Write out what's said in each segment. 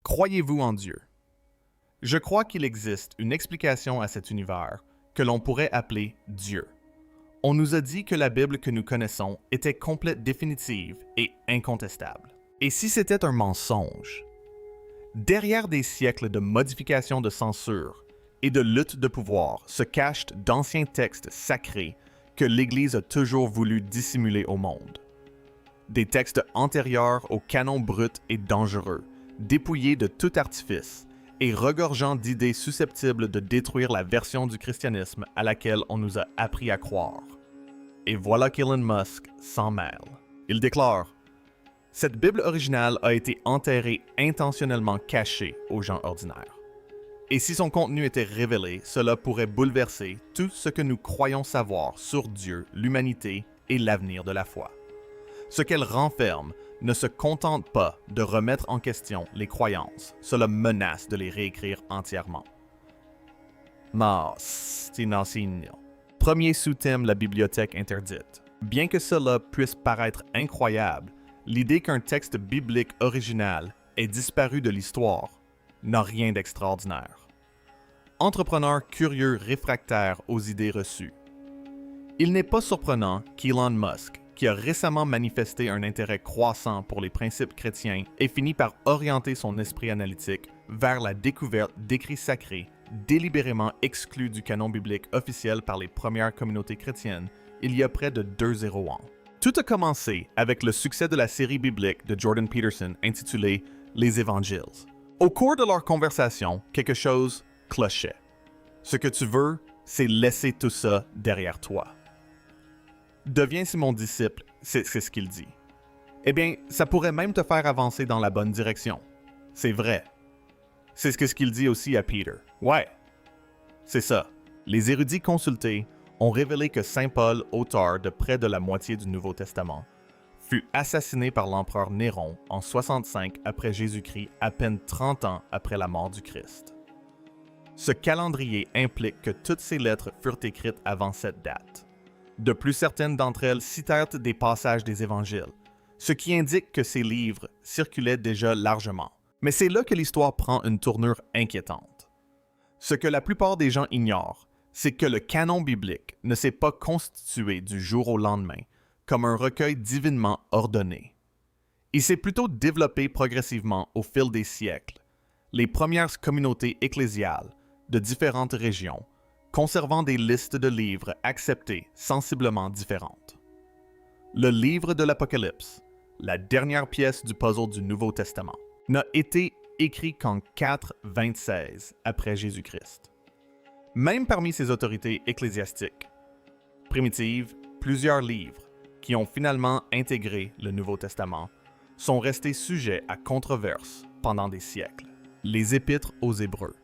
Croyez-vous en Dieu? Je crois qu'il existe une explication à cet univers que l'on pourrait appeler Dieu. On nous a dit que la Bible que nous connaissons était complète, définitive et incontestable. Et si c'était un mensonge? Derrière des siècles de modifications de censure et de lutte de pouvoir se cachent d'anciens textes sacrés que l'Église a toujours voulu dissimuler au monde. Des textes antérieurs au canon brut et dangereux, dépouillés de tout artifice et regorgeant d'idées susceptibles de détruire la version du christianisme à laquelle on nous a appris à croire. Et voilà qu'Elon Musk s'en mêle. Il déclare: « Cette Bible originale a été enterrée intentionnellement cachée aux gens ordinaires. Et si son contenu était révélé, cela pourrait bouleverser tout ce que nous croyons savoir sur Dieu, l'humanité et l'avenir de la foi. Ce qu'elle renferme ne se contente pas de remettre en question les croyances, cela menace de les réécrire entièrement. » Premier sous-thème, la bibliothèque interdite. Bien que cela puisse paraître incroyable, l'idée qu'un texte biblique original ait disparu de l'histoire n'a rien d'extraordinaire. Entrepreneur curieux réfractaire aux idées reçues. Il n'est pas surprenant qu'Elon Musk, qui a récemment manifesté un intérêt croissant pour les principes chrétiens, ait fini par orienter son esprit analytique vers la découverte d'écrits sacrés délibérément exclus du canon biblique officiel par les premières communautés chrétiennes il y a près de 2 ans. Tout a commencé avec le succès de la série biblique de Jordan Peterson intitulée « Les Évangiles ». Au cours de leur conversation, quelque chose clochait. Ce que tu veux, c'est laisser tout ça derrière toi. Deviens si mon disciple, c'est ce qu'il dit. Eh bien, ça pourrait même te faire avancer dans la bonne direction. C'est vrai. C'est ce qu'il dit aussi à Peter. Ouais, c'est ça. Les érudits consultés ont révélé que Saint Paul, auteur de près de la moitié du Nouveau Testament, fut assassiné par l'empereur Néron en 65 après Jésus-Christ, à peine 30 ans après la mort du Christ. Ce calendrier implique que toutes ces lettres furent écrites avant cette date. De plus, certaines d'entre elles citèrent des passages des évangiles, ce qui indique que ces livres circulaient déjà largement. Mais c'est là que l'histoire prend une tournure inquiétante. Ce que la plupart des gens ignorent, c'est que le canon biblique ne s'est pas constitué du jour au lendemain comme un recueil divinement ordonné. Il s'est plutôt développé progressivement au fil des siècles, les premières communautés ecclésiales de différentes régions, conservant des listes de livres acceptés sensiblement différentes. Le livre de l'Apocalypse, la dernière pièce du puzzle du Nouveau Testament, n'a été écrit qu'en 426 après Jésus-Christ. Même parmi ces autorités ecclésiastiques primitives, plusieurs livres qui ont finalement intégré le Nouveau Testament sont restés sujets à controverse pendant des siècles. Les épîtres aux Hébreux,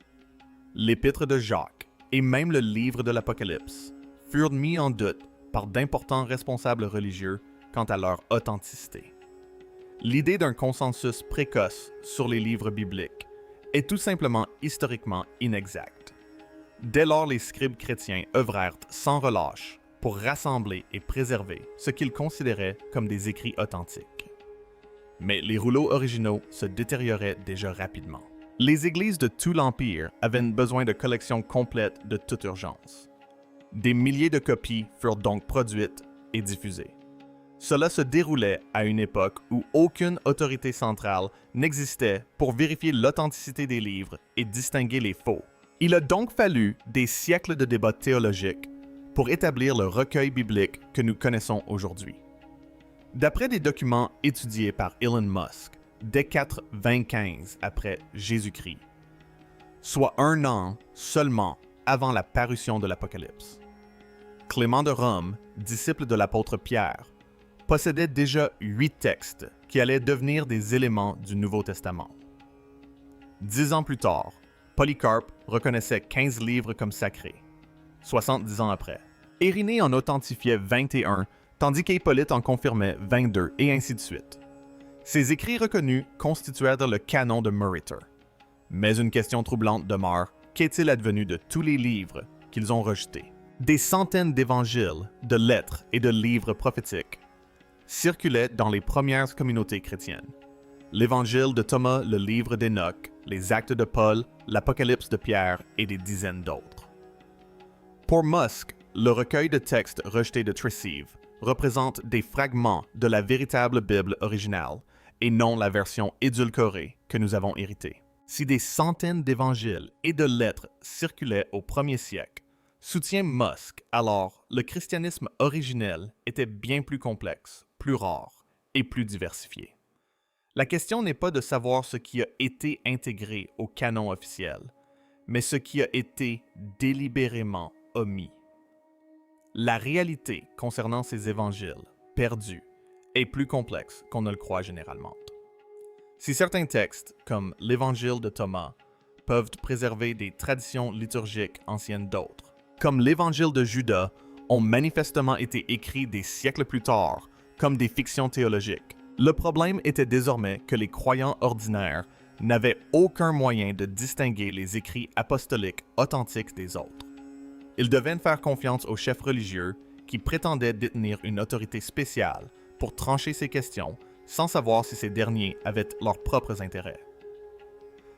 l'épître de Jacques et même le livre de l'Apocalypse furent mis en doute par d'importants responsables religieux quant à leur authenticité. L'idée d'un consensus précoce sur les livres bibliques est tout simplement historiquement inexacte. Dès lors, les scribes chrétiens œuvrèrent sans relâche pour rassembler et préserver ce qu'ils considéraient comme des écrits authentiques. Mais les rouleaux originaux se détérioraient déjà rapidement. Les églises de tout l'Empire avaient besoin de collections complètes de toute urgence. Des milliers de copies furent donc produites et diffusées. Cela se déroulait à une époque où aucune autorité centrale n'existait pour vérifier l'authenticité des livres et distinguer les faux. Il a donc fallu des siècles de débats théologiques pour établir le recueil biblique que nous connaissons aujourd'hui. D'après des documents étudiés par Elon Musk, dès 425 après Jésus-Christ, soit 1 an seulement avant la parution de l'Apocalypse, Clément de Rome, disciple de l'apôtre Pierre, possédait déjà 8 textes qui allaient devenir des éléments du Nouveau Testament. 10 ans plus tard, Polycarpe reconnaissait 15 livres comme sacrés, 70 ans après. Irénée en authentifiait 21, tandis qu'Hippolyte en confirmait 22, et ainsi de suite. Ces écrits reconnus constituèrent le canon de Murator. Mais une question troublante demeure, qu'est-il advenu de tous les livres qu'ils ont rejetés? Des centaines d'évangiles, de lettres et de livres prophétiques circulaient dans les premières communautés chrétiennes. l'Évangile de Thomas, le livre d'Enoch, les Actes de Paul, l'Apocalypse de Pierre et des dizaines d'autres. Pour Musk, le recueil de textes rejetés de Tresive représente des fragments de la véritable Bible originale et non la version édulcorée que nous avons héritée. Si des centaines d'évangiles et de lettres circulaient au 1er siècle, soutient Musk, alors le christianisme originel était bien plus complexe, plus rare et plus diversifié. La question n'est pas de savoir ce qui a été intégré au canon officiel, mais ce qui a été délibérément omis. La réalité concernant ces évangiles perdus est plus complexe qu'on ne le croit généralement. Si certains textes, comme l'Évangile de Thomas, peuvent préserver des traditions liturgiques anciennes d'autres, comme l'Évangile de Judas, ont manifestement été écrits des siècles plus tard, comme des fictions théologiques. Le problème était désormais que les croyants ordinaires n'avaient aucun moyen de distinguer les écrits apostoliques authentiques des autres. Ils devaient faire confiance aux chefs religieux qui prétendaient détenir une autorité spéciale pour trancher ces questions sans savoir si ces derniers avaient leurs propres intérêts.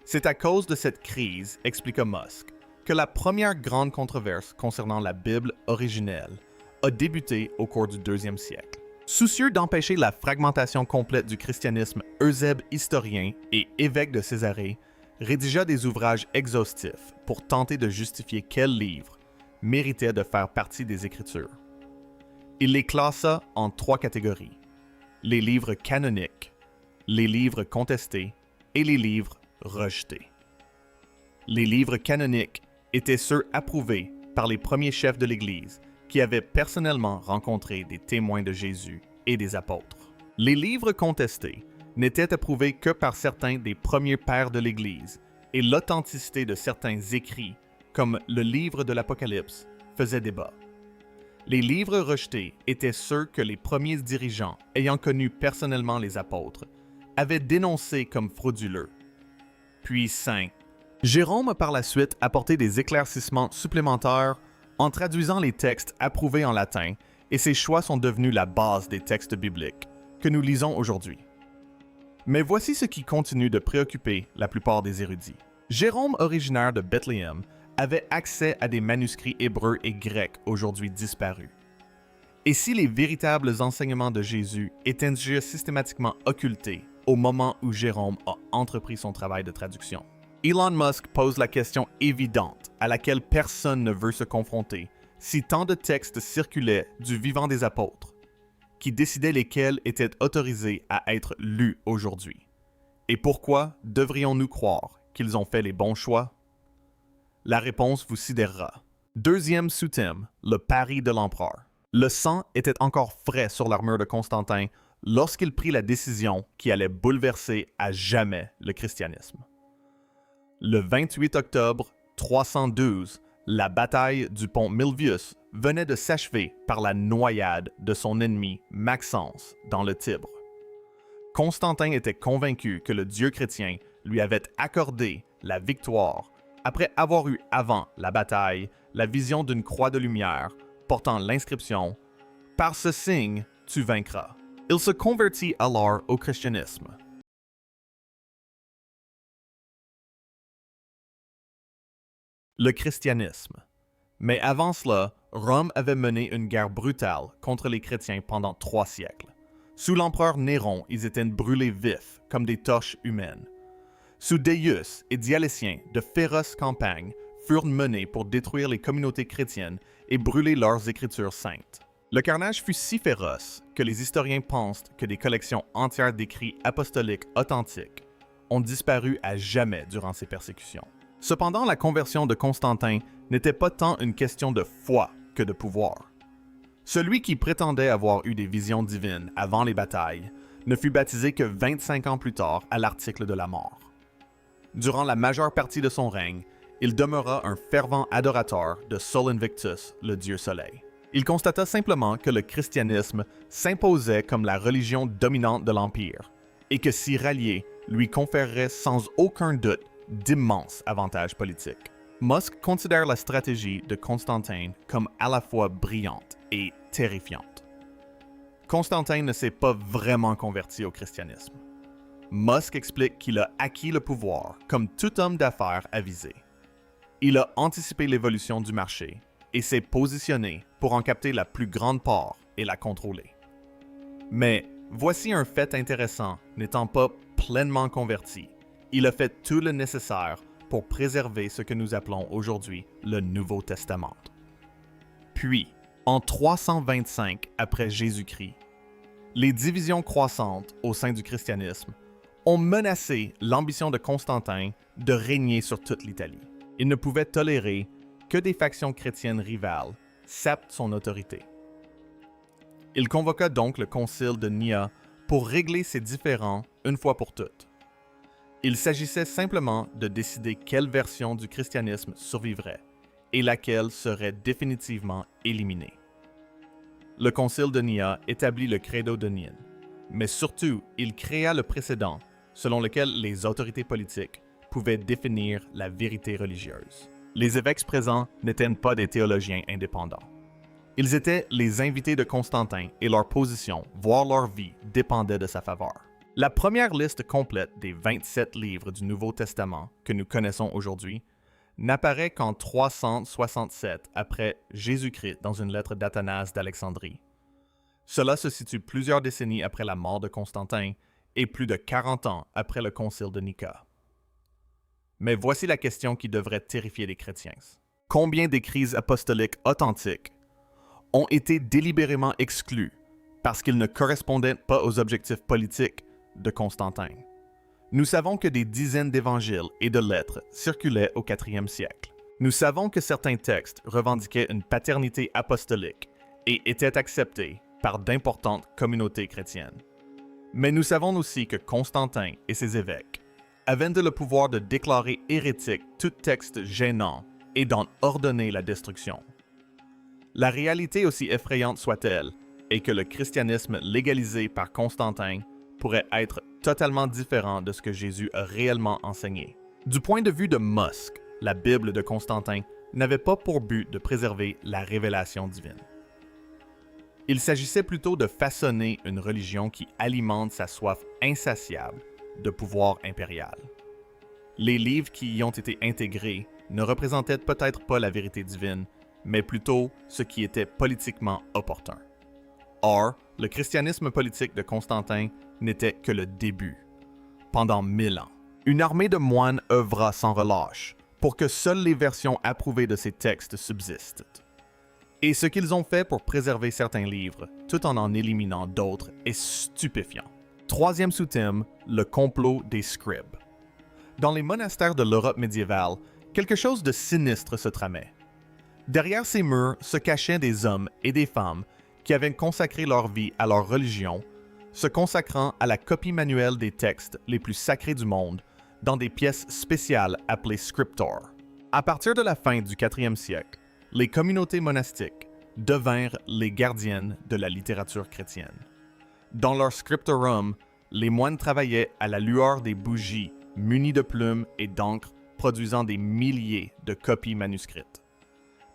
C'est à cause de cette crise, expliqua Musk, que la première grande controverse concernant la Bible originelle a débuté au cours du 2e siècle. Soucieux d'empêcher la fragmentation complète du christianisme, Eusèbe, historien et évêque de Césarée, rédigea des ouvrages exhaustifs pour tenter de justifier quel livre méritait de faire partie des Écritures. Il les classa en 3 catégories: les livres canoniques, les livres contestés et les livres rejetés. Les livres canoniques étaient ceux approuvés par les premiers chefs de l'Église qui avaient personnellement rencontré des témoins de Jésus et des apôtres. Les livres contestés n'étaient approuvés que par certains des premiers pères de l'Église et l'authenticité de certains écrits, comme le livre de l'Apocalypse, faisait débat. Les livres rejetés étaient ceux que les premiers dirigeants, ayant connu personnellement les apôtres, avaient dénoncés comme frauduleux, puis saints. Jérôme a par la suite apporté des éclaircissements supplémentaires en traduisant les textes approuvés en latin, et ces choix sont devenus la base des textes bibliques que nous lisons aujourd'hui. Mais voici ce qui continue de préoccuper la plupart des érudits. Jérôme, originaire de Bethléem, avait accès à des manuscrits hébreux et grecs aujourd'hui disparus. Et si les véritables enseignements de Jésus étaient déjà systématiquement occultés au moment où Jérôme a entrepris son travail de traduction? Elon Musk pose la question évidente à laquelle personne ne veut se confronter si tant de textes circulaient du vivant des apôtres, qui décidaient lesquels étaient autorisés à être lus aujourd'hui. Et pourquoi devrions-nous croire qu'ils ont fait les bons choix? La réponse vous sidérera. 2e sous-thème, le pari de l'empereur. Le sang était encore frais sur l'armure de Constantin lorsqu'il prit la décision qui allait bouleverser à jamais le christianisme. Le 28 octobre 312, la bataille du pont Milvius venait de s'achever par la noyade de son ennemi Maxence dans le Tibre. Constantin était convaincu que le Dieu chrétien lui avait accordé la victoire après avoir eu avant la bataille la vision d'une croix de lumière portant l'inscription « Par ce signe, tu vaincras ». Il se convertit alors au christianisme. Le christianisme. Mais avant cela, Rome avait mené une guerre brutale contre les chrétiens pendant 3 siècles. Sous l'empereur Néron, ils étaient brûlés vifs comme des torches humaines. Sous Déius et Dialétien, de féroces campagnes furent menées pour détruire les communautés chrétiennes et brûler leurs écritures saintes. Le carnage fut si féroce que les historiens pensent que des collections entières d'écrits apostoliques authentiques ont disparu à jamais durant ces persécutions. Cependant, la conversion de Constantin n'était pas tant une question de foi que de pouvoir. Celui qui prétendait avoir eu des visions divines avant les batailles ne fut baptisé que 25 ans plus tard à l'article de la mort. Durant la majeure partie de son règne, il demeura un fervent adorateur de Sol Invictus, le dieu soleil. Il constata simplement que le christianisme s'imposait comme la religion dominante de l'Empire et que s'y rallier lui conférerait sans aucun doute d'immenses avantages politiques. Musk considère la stratégie de Constantin comme à la fois brillante et terrifiante. Constantin ne s'est pas vraiment converti au christianisme. Musk explique qu'il a acquis le pouvoir comme tout homme d'affaires avisé. Il a anticipé l'évolution du marché et s'est positionné pour en capter la plus grande part et la contrôler. Mais voici un fait intéressant, n'étant pas pleinement converti, il a fait tout le nécessaire pour préserver ce que nous appelons aujourd'hui le Nouveau Testament. Puis, en 325 après Jésus-Christ, les divisions croissantes au sein du christianisme ont menacé l'ambition de Constantin de régner sur toute l'Italie. Il ne pouvait tolérer que des factions chrétiennes rivales sapent son autorité. Il convoqua donc le concile de Nia pour régler ces différends une fois pour toutes. Il s'agissait simplement de décider quelle version du christianisme survivrait et laquelle serait définitivement éliminée. Le concile de Nia établit le credo de Nin, mais surtout, il créa le précédent selon lequel les autorités politiques pouvaient définir la vérité religieuse. Les évêques présents n'étaient pas des théologiens indépendants. Ils étaient les invités de Constantin et leur position, voire leur vie, dépendait de sa faveur. La première liste complète des 27 livres du Nouveau Testament que nous connaissons aujourd'hui n'apparaît qu'en 367 après Jésus-Christ dans une lettre d'Athanase d'Alexandrie. Cela se situe plusieurs décennies après la mort de Constantin et plus de 40 ans après le concile de Nica. Mais voici la question qui devrait terrifier les chrétiens. Combien d'écrits apostoliques authentiques ont été délibérément exclus parce qu'ils ne correspondaient pas aux objectifs politiques de Constantin? Nous savons que des dizaines d'évangiles et de lettres circulaient au IVe siècle. Nous savons que certains textes revendiquaient une paternité apostolique et étaient acceptés par d'importantes communautés chrétiennes. Mais nous savons aussi que Constantin et ses évêques avaient le pouvoir de déclarer hérétique tout texte gênant et d'en ordonner la destruction. La réalité, aussi effrayante soit-elle, est que le christianisme légalisé par Constantin pourrait être totalement différent de ce que Jésus a réellement enseigné. Du point de vue de Musk, la Bible de Constantin n'avait pas pour but de préserver la révélation divine. Il s'agissait plutôt de façonner une religion qui alimente sa soif insatiable de pouvoir impérial. Les livres qui y ont été intégrés ne représentaient peut-être pas la vérité divine, mais plutôt ce qui était politiquement opportun. Or, le christianisme politique de Constantin n'était que le début. Pendant 1000 ans, une armée de moines œuvra sans relâche pour que seules les versions approuvées de ces textes subsistent. Et ce qu'ils ont fait pour préserver certains livres, tout en éliminant d'autres, est stupéfiant. Troisième sous-thème, le complot des scribes. Dans les monastères de l'Europe médiévale, quelque chose de sinistre se tramait. Derrière ces murs se cachaient des hommes et des femmes qui avaient consacré leur vie à leur religion, se consacrant à la copie manuelle des textes les plus sacrés du monde dans des pièces spéciales appelées scriptors. À partir de la fin du IVe siècle, les communautés monastiques devinrent les gardiennes de la littérature chrétienne. Dans leur scriptorum, les moines travaillaient à la lueur des bougies munies de plumes et d'encre, produisant des milliers de copies manuscrites.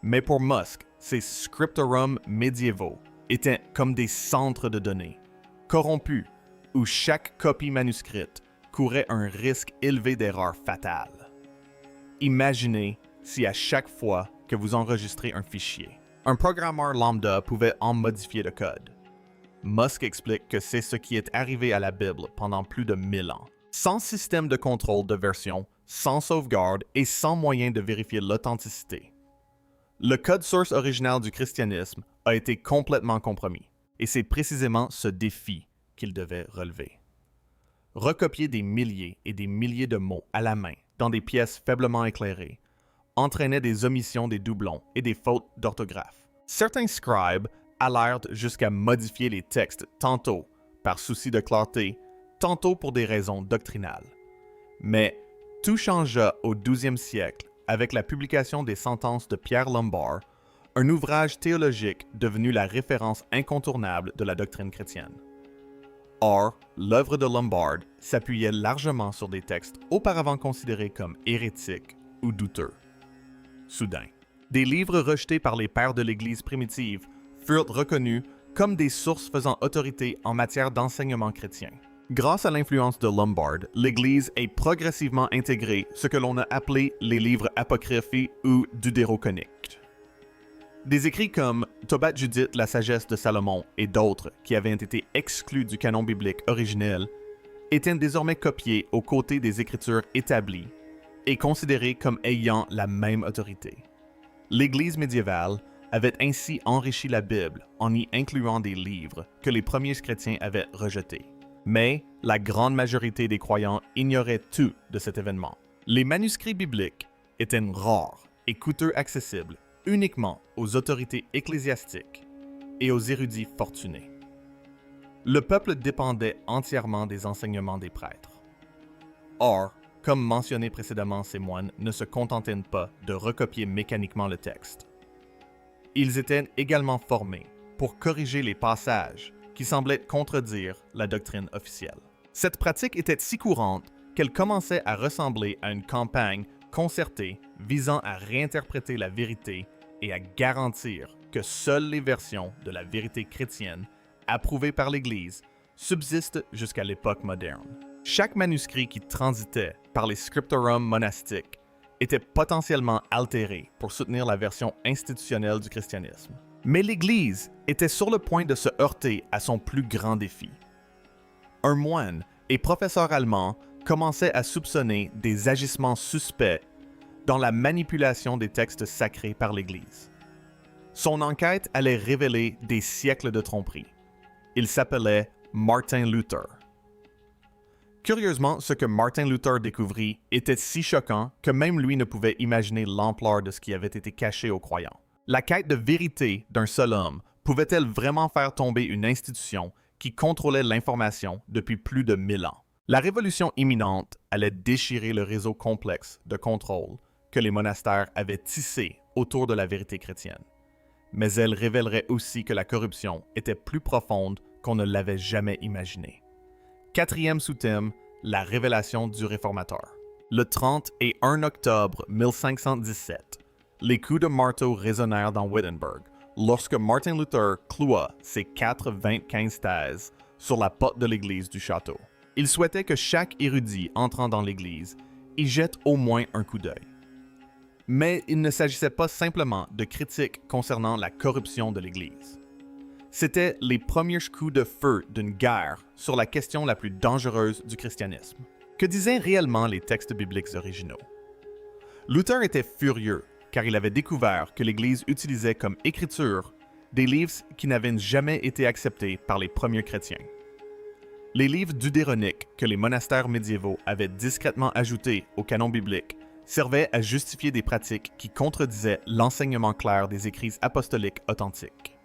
Mais pour Musk, ces scriptorums médiévaux étaient comme des centres de données, corrompus, où chaque copie manuscrite courait un risque élevé d'erreur fatale. Imaginez si à chaque fois que vous enregistrez un fichier, un programmeur lambda pouvait en modifier le code. Musk explique que c'est ce qui est arrivé à la Bible pendant plus de 1000 ans. Sans système de contrôle de version, sans sauvegarde et sans moyen de vérifier l'authenticité. Le code source original du christianisme a été complètement compromis, et c'est précisément ce défi qu'il devait relever. Recopier des milliers et des milliers de mots à la main dans des pièces faiblement éclairées entraînait des omissions, des doublons et des fautes d'orthographe. Certains scribes allèrent jusqu'à modifier les textes tantôt par souci de clarté, tantôt pour des raisons doctrinales. Mais tout changea au XIIe siècle avec la publication des Sentences de Pierre Lombard, un ouvrage théologique devenu la référence incontournable de la doctrine chrétienne. Or, l'œuvre de Lombard s'appuyait largement sur des textes auparavant considérés comme hérétiques ou douteux. Soudain, des livres rejetés par les pères de l'Église primitive furent reconnus comme des sources faisant autorité en matière d'enseignement chrétien. Grâce à l'influence de Lombard, l'Église a progressivement intégré ce que l'on a appelé les livres apocryphes ou deutéroconiques. Des écrits comme Tobat Judith, la sagesse de Salomon et d'autres qui avaient été exclus du canon biblique originel étaient désormais copiés aux côtés des écritures établies et considérés comme ayant la même autorité. L'Église médiévale avait ainsi enrichi la Bible en y incluant des livres que les premiers chrétiens avaient rejetés. Mais la grande majorité des croyants ignoraient tout de cet événement. Les manuscrits bibliques étaient rares et coûteux accessibles uniquement aux autorités ecclésiastiques et aux érudits fortunés. Le peuple dépendait entièrement des enseignements des prêtres. Or, comme mentionné précédemment, ces moines ne se contentaient pas de recopier mécaniquement le texte. Ils étaient également formés pour corriger les passages qui semblaient contredire la doctrine officielle. Cette pratique était si courante qu'elle commençait à ressembler à une campagne concertée visant à réinterpréter la vérité et à garantir que seules les versions de la vérité chrétienne approuvées par l'Église subsistent jusqu'à l'époque moderne. Chaque manuscrit qui transitait par les scriptorums monastiques était potentiellement altéré pour soutenir la version institutionnelle du christianisme. Mais l'Église était sur le point de se heurter à son plus grand défi. Un moine et professeur allemand commençait à soupçonner des agissements suspects dans la manipulation des textes sacrés par l'Église. Son enquête allait révéler des siècles de tromperie. Il s'appelait Martin Luther. Curieusement, ce que Martin Luther découvrit était si choquant que même lui ne pouvait imaginer l'ampleur de ce qui avait été caché aux croyants. La quête de vérité d'un seul homme pouvait-elle vraiment faire tomber une institution qui contrôlait l'information depuis plus de 1000 ans? La révolution imminente allait déchirer le réseau complexe de contrôle que les monastères avaient tissé autour de la vérité chrétienne. Mais elle révélerait aussi que la corruption était plus profonde qu'on ne l'avait jamais imaginé. Quatrième sous-thème, la révélation du réformateur. Le 30 et 1 octobre 1517, les coups de marteau résonnèrent dans Wittenberg lorsque Martin Luther cloua ses 4,25 thèses sur la porte de l'église du château. Il souhaitait que chaque érudit entrant dans l'église y jette au moins un coup d'œil. Mais il ne s'agissait pas simplement de critiques concernant la corruption de l'Église. C'était les premiers coups de feu d'une guerre sur la question la plus dangereuse du christianisme. Que disaient réellement les textes bibliques originaux? Luther était furieux car il avait découvert que l'Église utilisait comme écriture des livres qui n'avaient jamais été acceptés par les premiers chrétiens. Les livres deutéroniques que les monastères médiévaux avaient discrètement ajoutés au canon biblique servait à justifier des pratiques qui contredisaient l'enseignement clair des écrits apostoliques authentiques.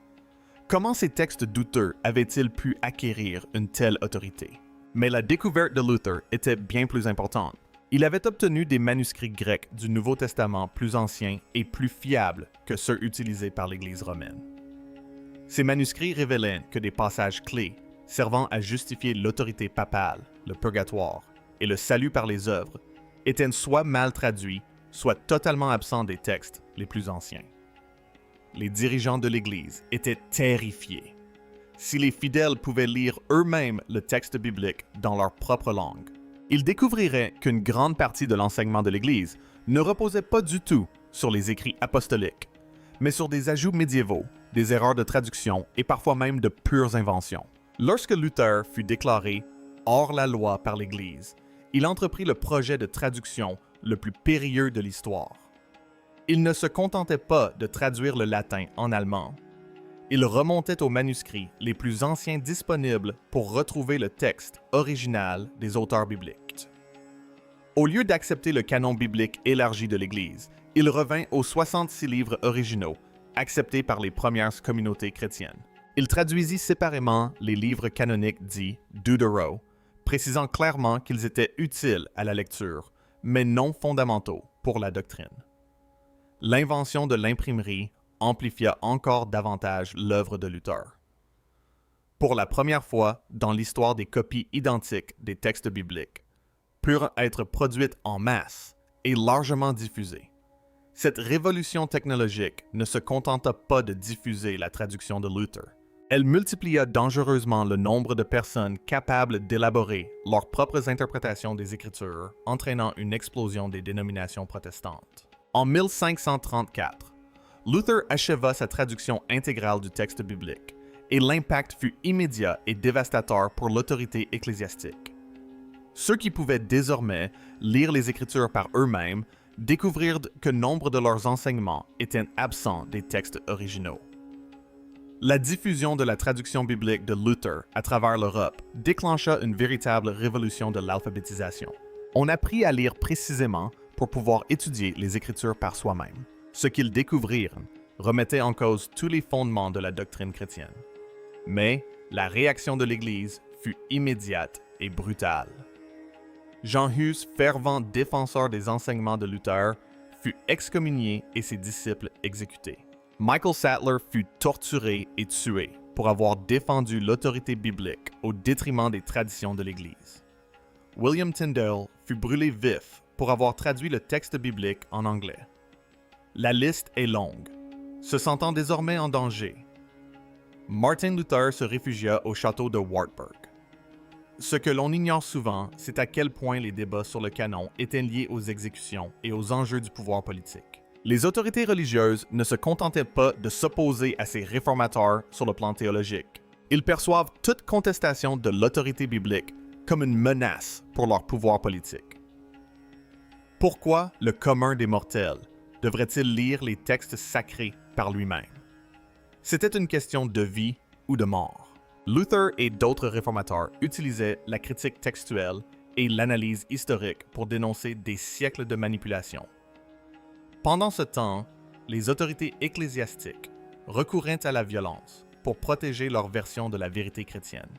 Comment ces textes douteux avaient-ils pu acquérir une telle autorité? Mais la découverte de Luther était bien plus importante. Il avait obtenu des manuscrits grecs du Nouveau Testament plus anciens et plus fiables que ceux utilisés par l'Église romaine. Ces manuscrits révélaient que des passages clés servant à justifier l'autorité papale, le purgatoire et le salut par les œuvres étaient soit mal traduits, soit totalement absents des textes les plus anciens. Les dirigeants de l'Église étaient terrifiés. Si les fidèles pouvaient lire eux-mêmes le texte biblique dans leur propre langue, ils découvriraient qu'une grande partie de l'enseignement de l'Église ne reposait pas du tout sur les écrits apostoliques, mais sur des ajouts médiévaux, des erreurs de traduction et parfois même de pures inventions. Lorsque Luther fut déclaré hors la loi par l'Église, il entreprit le projet de traduction le plus périlleux de l'histoire. Il ne se contentait pas de traduire le latin en allemand. Il remontait aux manuscrits les plus anciens disponibles pour retrouver le texte original des auteurs bibliques. Au lieu d'accepter le canon biblique élargi de l'Église, il revint aux 66 livres originaux, acceptés par les premières communautés chrétiennes. Il traduisit séparément les livres canoniques dits Deutéro, précisant clairement qu'ils étaient utiles à la lecture, mais non fondamentaux pour la doctrine. L'invention de l'imprimerie amplifia encore davantage l'œuvre de Luther. Pour la première fois dans l'histoire des copies identiques des textes bibliques, purent être produites en masse et largement diffusées. Cette révolution technologique ne se contenta pas de diffuser la traduction de Luther, Elle multiplia dangereusement le nombre de personnes capables d'élaborer leurs propres interprétations des Écritures, entraînant une explosion des dénominations protestantes. En 1534, Luther acheva sa traduction intégrale du texte biblique, et l'impact fut immédiat et dévastateur pour l'autorité ecclésiastique. Ceux qui pouvaient désormais lire les Écritures par eux-mêmes découvrirent que nombre de leurs enseignements étaient absents des textes originaux. La diffusion de la traduction biblique de Luther à travers l'Europe déclencha une véritable révolution de l'alphabétisation. On apprit à lire précisément pour pouvoir étudier les Écritures par soi-même. Ce qu'ils découvrirent remettait en cause tous les fondements de la doctrine chrétienne. Mais la réaction de l'Église fut immédiate et brutale. Jean Hus, fervent défenseur des enseignements de Luther, fut excommunié et ses disciples exécutés. Michael Sattler fut torturé et tué pour avoir défendu l'autorité biblique au détriment des traditions de l'Église. William Tyndale fut brûlé vif pour avoir traduit le texte biblique en anglais. La liste est longue. Se sentant désormais en danger, Martin Luther se réfugia au château de Wartburg. Ce que l'on ignore souvent, c'est à quel point les débats sur le canon étaient liés aux exécutions et aux enjeux du pouvoir politique. Les autorités religieuses ne se contentaient pas de s'opposer à ces réformateurs sur le plan théologique. Ils perçoivent toute contestation de l'autorité biblique comme une menace pour leur pouvoir politique. Pourquoi le commun des mortels devrait-il lire les textes sacrés par lui-même? C'était une question de vie ou de mort. Luther et d'autres réformateurs utilisaient la critique textuelle et l'analyse historique pour dénoncer des siècles de manipulation. Pendant ce temps, les autorités ecclésiastiques recouraient à la violence pour protéger leur version de la vérité chrétienne.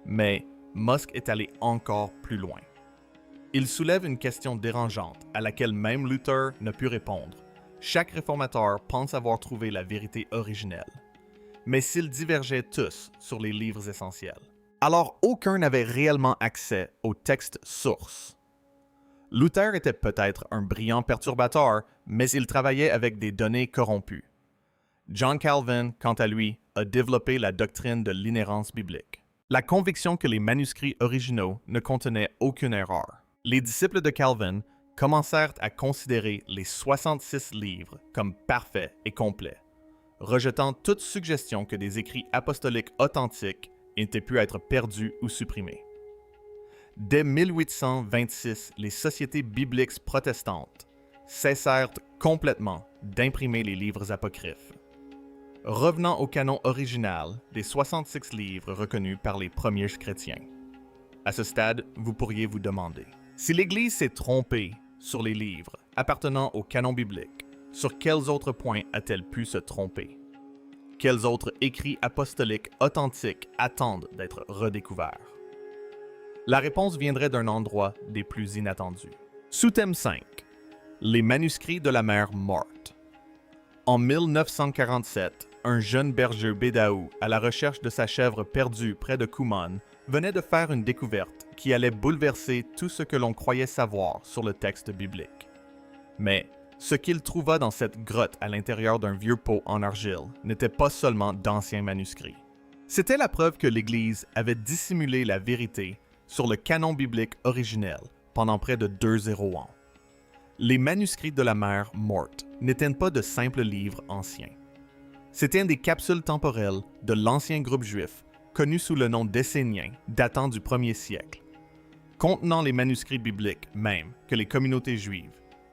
Mais Musk est allé encore plus loin. Il soulève une question dérangeante à laquelle même Luther ne put répondre. Chaque réformateur pense avoir trouvé la vérité originelle. Mais s'ils divergeaient tous sur les livres essentiels, alors aucun n'avait réellement accès au texte source. Luther était peut-être un brillant perturbateur, mais il travaillait avec des données corrompues. John Calvin, quant à lui, a développé la doctrine de l'inhérence biblique. La conviction que les manuscrits originaux ne contenaient aucune erreur. Les disciples de Calvin commencèrent à considérer les 66 livres comme parfaits et complets, rejetant toute suggestion que des écrits apostoliques authentiques aient pu être perdus ou supprimés. Dès 1826, les sociétés bibliques protestantes cessèrent complètement d'imprimer les livres apocryphes. Revenant au canon original des 66 livres reconnus par les premiers chrétiens. À ce stade, vous pourriez vous demander, si l'Église s'est trompée sur les livres appartenant au canon biblique, sur quels autres points a-t-elle pu se tromper? Quels autres écrits apostoliques authentiques attendent d'être redécouverts? La réponse viendrait d'un endroit des plus inattendus. Sous-thème 5. Les manuscrits de la mer morte. En 1947, un jeune berger bédaou à la recherche de sa chèvre perdue près de Qumran venait de faire une découverte qui allait bouleverser tout ce que l'on croyait savoir sur le texte biblique. Mais ce qu'il trouva dans cette grotte à l'intérieur d'un vieux pot en argile n'était pas seulement d'anciens manuscrits. C'était la preuve que l'Église avait dissimulé la vérité sur le canon biblique originel pendant près de 200 ans. Les manuscrits de la mer morte n'étaient pas de simples livres anciens. C'étaient des capsules temporelles de l'ancien groupe juif, connu sous le nom d'Esséniens, datant du 1er siècle, contenant les manuscrits bibliques même que les communautés juives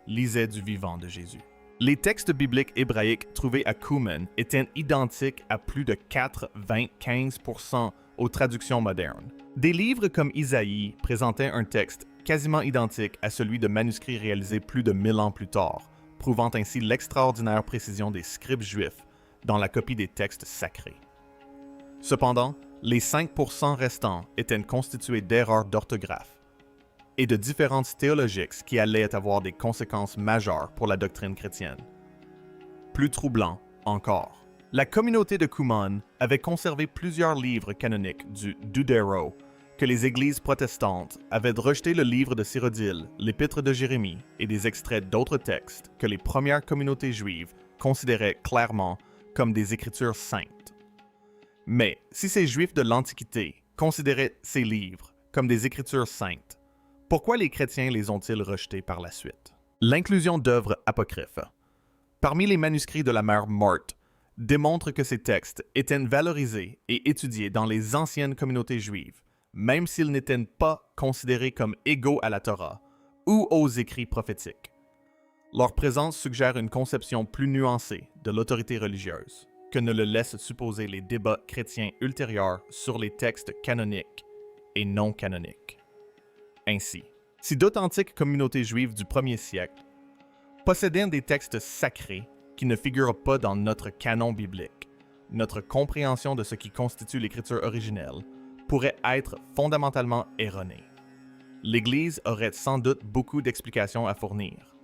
lisaient du vivant de Jésus. Les textes bibliques hébraïques trouvés à Qumran étaient identiques à plus de 95% aux traductions modernes. Des livres comme Isaïe présentaient un texte quasiment identique à celui de manuscrits réalisés plus de 1000 ans plus tard, prouvant ainsi l'extraordinaire précision des scribes juifs dans la copie des textes sacrés. Cependant, les 5% restants étaient constitués d'erreurs d'orthographe et de différences théologiques qui allaient avoir des conséquences majeures pour la doctrine chrétienne. Plus troublant encore, la communauté de Qumran avait conservé plusieurs livres canoniques du Deutéro que les églises protestantes avaient rejeté le livre de Cyrodiil, l'épître de Jérémie et des extraits d'autres textes que les premières communautés juives considéraient clairement comme des écritures saintes. Mais si ces Juifs de l'Antiquité considéraient ces livres comme des écritures saintes, pourquoi les chrétiens les ont-ils rejetés par la suite? L'inclusion d'œuvres apocryphes. Parmi les manuscrits de la mère Morte, démontre que ces textes étaient valorisés et étudiés dans les anciennes communautés juives, même s'ils n'étaient pas considérés comme égaux à la Torah ou aux écrits prophétiques. Leur présence suggère une conception plus nuancée de l'autorité religieuse que ne le laissent supposer les débats chrétiens ultérieurs sur les textes canoniques et non canoniques. Ainsi, si d'authentiques communautés juives du 1er siècle possédaient des textes sacrés qui ne figurent pas dans notre canon biblique, notre compréhension de ce qui constitue l'écriture originelle pourrait être fondamentalement erronée. L'Église aurait sans doute beaucoup d'explications à fournir.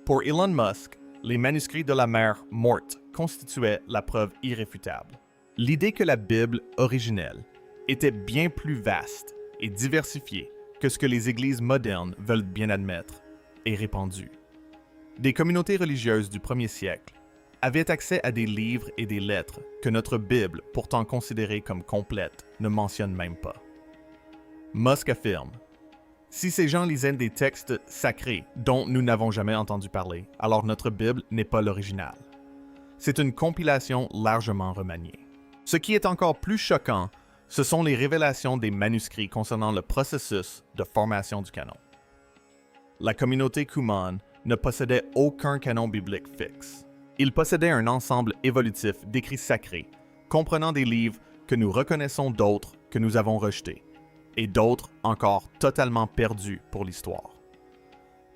Pour Elon Musk, les manuscrits de la mère Morte constituaient la preuve irréfutable. L'idée que la Bible originelle était bien plus vaste et diversifiée que ce que les églises modernes veulent bien admettre est répandue. Des communautés religieuses du 1er siècle avaient accès à des livres et des lettres que notre Bible, pourtant considérée comme complète, ne mentionne même pas. Musk affirme: si ces gens lisaient des textes sacrés dont nous n'avons jamais entendu parler, alors notre Bible n'est pas l'original. C'est une compilation largement remaniée. Ce qui est encore plus choquant, ce sont les révélations des manuscrits concernant le processus de formation du canon. La communauté Qumran ne possédait aucun canon biblique fixe. Il possédait un ensemble évolutif d'écrits sacrés, comprenant des livres que nous reconnaissons, d'autres que nous avons rejetés, et d'autres encore totalement perdus pour l'histoire.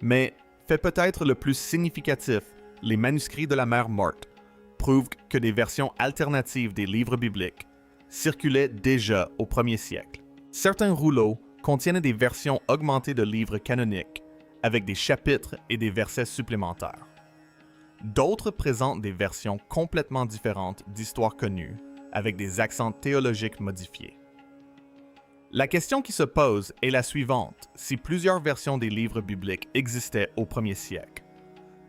Mais, fait peut-être le plus significatif, les manuscrits de la mère Morte prouvent que des versions alternatives des livres bibliques circulaient déjà au 1er siècle. Certains rouleaux contiennent des versions augmentées de livres canoniques, avec des chapitres et des versets supplémentaires. D'autres présentent des versions complètement différentes d'histoires connues, avec des accents théologiques modifiés. La question qui se pose est la suivante: si plusieurs versions des livres bibliques existaient au 1er siècle,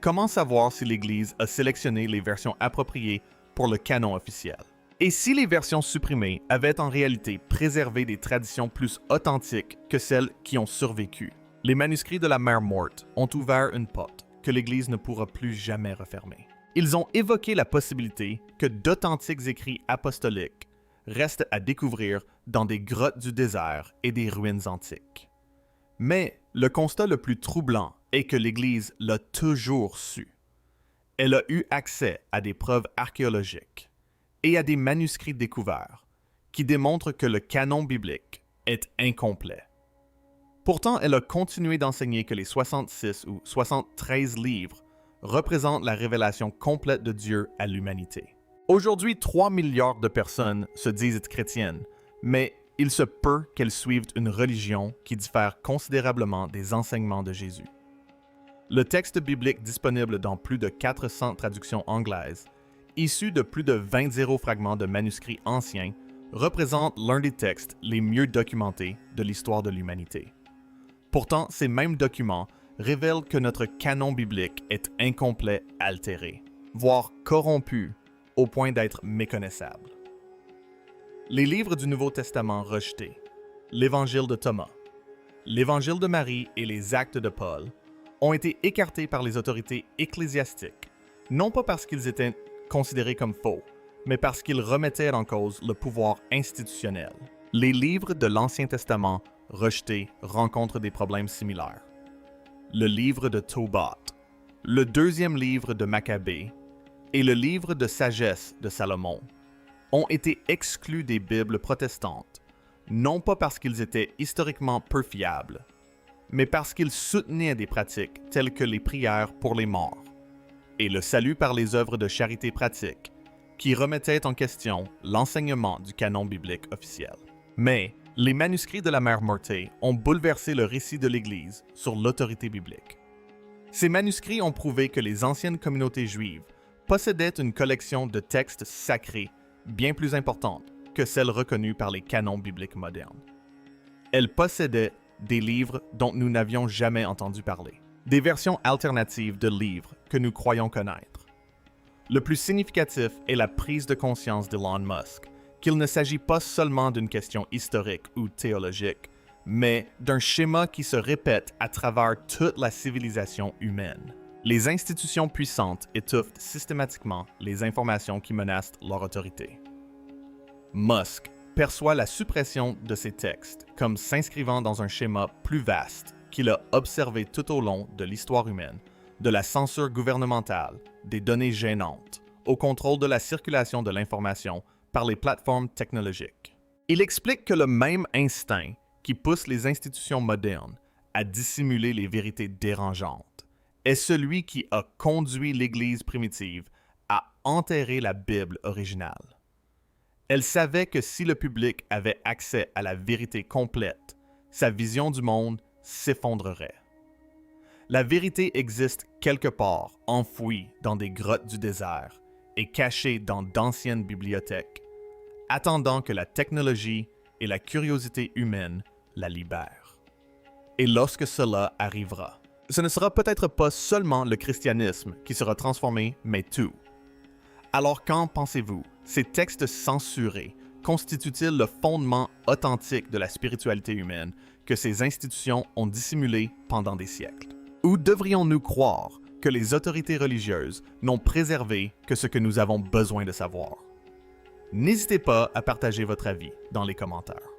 comment savoir si l'Église a sélectionné les versions appropriées pour le canon officiel? Et si les versions supprimées avaient en réalité préservé des traditions plus authentiques que celles qui ont survécu? Les manuscrits de la mère Morte ont ouvert une porte que l'Église ne pourra plus jamais refermer. Ils ont évoqué la possibilité que d'authentiques écrits apostoliques restent à découvrir dans des grottes du désert et des ruines antiques. Mais le constat le plus troublant est que l'Église l'a toujours su. Elle a eu accès à des preuves archéologiques et à des manuscrits découverts qui démontrent que le canon biblique est incomplet. Pourtant, elle a continué d'enseigner que les 66 ou 73 livres représentent la révélation complète de Dieu à l'humanité. Aujourd'hui, 3 milliards de personnes se disent être chrétiennes, mais il se peut qu'elles suivent une religion qui diffère considérablement des enseignements de Jésus. Le texte biblique disponible dans plus de 400 traductions anglaises, issu de plus de 20 fragments de manuscrits anciens, représente l'un des textes les mieux documentés de l'histoire de l'humanité. Pourtant, ces mêmes documents révèlent que notre canon biblique est incomplet, altéré, voire corrompu au point d'être méconnaissable. Les livres du Nouveau Testament rejetés, l'Évangile de Thomas, l'Évangile de Marie et les Actes de Paul ont été écartés par les autorités ecclésiastiques, non pas parce qu'ils étaient considérés comme faux, mais parce qu'ils remettaient en cause le pouvoir institutionnel. Les livres de l'Ancien Testament rejetés rencontrent des problèmes similaires. Le livre de Tobit, le deuxième livre de Maccabée et le livre de sagesse de Salomon ont été exclus des Bibles protestantes, non pas parce qu'ils étaient historiquement peu fiables, mais parce qu'ils soutenaient des pratiques telles que les prières pour les morts et le salut par les œuvres de charité pratiques qui remettaient en question l'enseignement du canon biblique officiel. Mais les manuscrits de la mère Morte ont bouleversé le récit de l'Église sur l'autorité biblique. Ces manuscrits ont prouvé que les anciennes communautés juives possédaient une collection de textes sacrés bien plus importante que celle reconnue par les canons bibliques modernes. Elles possédaient des livres dont nous n'avions jamais entendu parler, des versions alternatives de livres que nous croyons connaître. Le plus significatif est la prise de conscience d'Elon Musk, qu'il ne s'agit pas seulement d'une question historique ou théologique, mais d'un schéma qui se répète à travers toute la civilisation humaine. Les institutions puissantes étouffent systématiquement les informations qui menacent leur autorité. Musk perçoit la suppression de ces textes comme s'inscrivant dans un schéma plus vaste qu'il a observé tout au long de l'histoire humaine, de la censure gouvernementale, des données gênantes, au contrôle de la circulation de l'information par les plateformes technologiques. Il explique que le même instinct qui pousse les institutions modernes à dissimuler les vérités dérangeantes est celui qui a conduit l'Église primitive à enterrer la Bible originale. Elle savait que si le public avait accès à la vérité complète, sa vision du monde s'effondrerait. La vérité existe quelque part, enfouie dans des grottes du désert et cachée dans d'anciennes bibliothèques, attendant que la technologie et la curiosité humaine la libèrent. Et lorsque cela arrivera, ce ne sera peut-être pas seulement le christianisme qui sera transformé, mais tout. Alors qu'en pensez-vous? Ces textes censurés constituent-ils le fondement authentique de la spiritualité humaine que ces institutions ont dissimulé pendant des siècles? Ou devrions-nous croire que les autorités religieuses n'ont préservé que ce que nous avons besoin de savoir? N'hésitez pas à partager votre avis dans les commentaires.